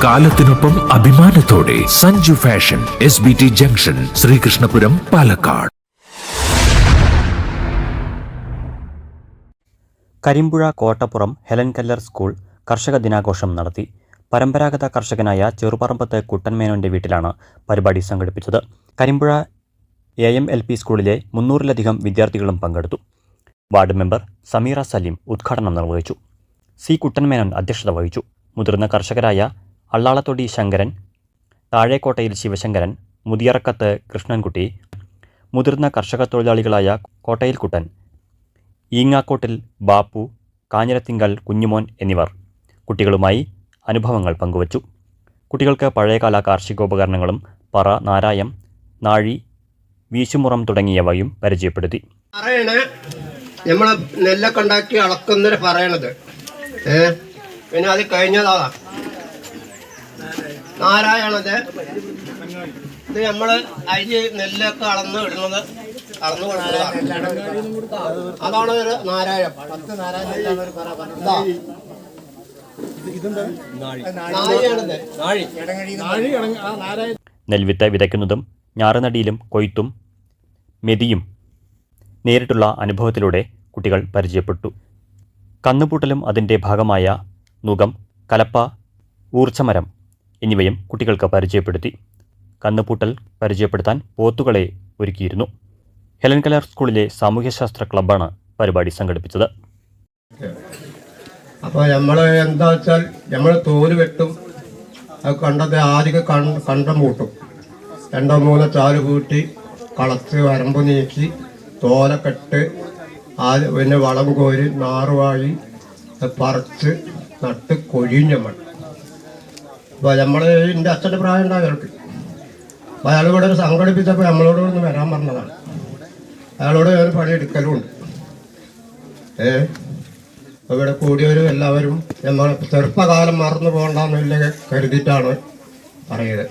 കാലത്തിനൊപ്പം അഭിമാനത്തോടെ Sanju fashion SBT junction, Sreekrishnapuram, Palakkad. Karimpuzha Kottappuram Helen Keller school കർഷക ദിനാഘോഷം നടത്തി. പരമ്പരാഗത കർഷകനായ ചെറുപറമ്പത്ത് കുട്ടൻമേനോന്റെ വീട്ടിലാണ് പരിപാടി സംഘടിപ്പിച്ചത്. കരിമ്പുഴ AMLP സ്കൂളിലെ 300-ലധികം വിദ്യാർത്ഥികളും പങ്കെടുത്തു. വാർഡ് മെമ്പർ സമീറ സലീം ഉദ്ഘാടനം നിർവഹിച്ചു. C. കുട്ടൻമേനോൻ അധ്യക്ഷത വഹിച്ചു. മുതിർന്ന കർഷകരായ അള്ളാളത്തൊടി ശങ്കരൻ, താഴേക്കോട്ടയിൽ ശിവശങ്കരൻ, മുതിയറക്കത്ത് കൃഷ്ണൻകുട്ടി, മുതിർന്ന കർഷക തൊഴിലാളികളായ കോട്ടയിൽ കുട്ടൻ, ഈങ്ങാക്കോട്ടിൽ ബാപ്പു, കാഞ്ഞിരത്തിങ്കൽ കുഞ്ഞുമോൻ എന്നിവർ കുട്ടികളുമായി അനുഭവങ്ങൾ പങ്കുവച്ചു. കുട്ടികൾക്ക് പഴയകാല കാർഷികോപകരണങ്ങളും പറ, നാരായം, നാഴി, വീശുമുറം തുടങ്ങിയവയും പരിചയപ്പെടുത്തി. നമ്മളെ നെല്ലൊക്കെ ഉണ്ടാക്കി അളക്കുന്നവര് പറയണത് പിന്നെ അത് കഴിഞ്ഞതാ നാരായണത്. ഇത് നമ്മള് അരി നെല്ലൊക്കെ അളന്ന് ഇടുന്നത്, അളന്ന് കൊടുക്കുന്നതാണ്. അതാണ് ഒരു നാരായം. നെൽവിത്ത് വിതയ്ക്കുന്നതും ഞാറുനടിയിലും കൊയ്ത്തും മെതിയും നേരിട്ടുള്ള അനുഭവത്തിലൂടെ കുട്ടികൾ പരിചയപ്പെട്ടു. കന്നുപൂട്ടലും അതിൻ്റെ ഭാഗമായ നുകം, കലപ്പ, ഊർച്ചമരം എന്നിവയും കുട്ടികൾക്ക് പരിചയപ്പെടുത്തി. കന്നുപൂട്ടൽ പരിചയപ്പെടുത്താൻ പോത്തുകളെ ഒരുക്കിയിരുന്നു. ഹെലൻ കെല്ലർ സ്കൂളിലെ സാമൂഹ്യശാസ്ത്ര ക്ലബ്ബാണ് പരിപാടി സംഘടിപ്പിച്ചത്. അപ്പോൾ നമ്മൾ എന്താ വെച്ചാൽ നമ്മൾ തോല് വെട്ടും, അത് കണ്ടത് ആദ്യം കണ്ടം പൂട്ടും, 2-3 ചാല് കൂട്ടി കളച്ച് വരമ്പ് നീക്കി തോലക്കെട്ട് പിന്നെ വളം കോരി നാറുവാഴി പറിച്ച് നട്ട് കൊഴിയും നമ്മൾ. അപ്പോൾ നമ്മൾ എൻ്റെ അച്ഛൻ്റെ പ്രായം ഉണ്ടാകും അയാൾക്ക്. അപ്പോൾ അയാൾ ഇവിടെ സംഘടിപ്പിച്ചപ്പോൾ നമ്മളോട് ഒന്ന് വരാൻ പറഞ്ഞതാണ്. അയാളോട് ഞാൻ പണിയെടുക്കലുമുണ്ട്. ഇവിടെ കൂടിയവരും എല്ലാവരും നമ്മൾ ചെറുപ്പകാലം മറന്നു പോകണ്ടെന്നില്ല കരുതിയിട്ടാണ് പറയുന്നത്.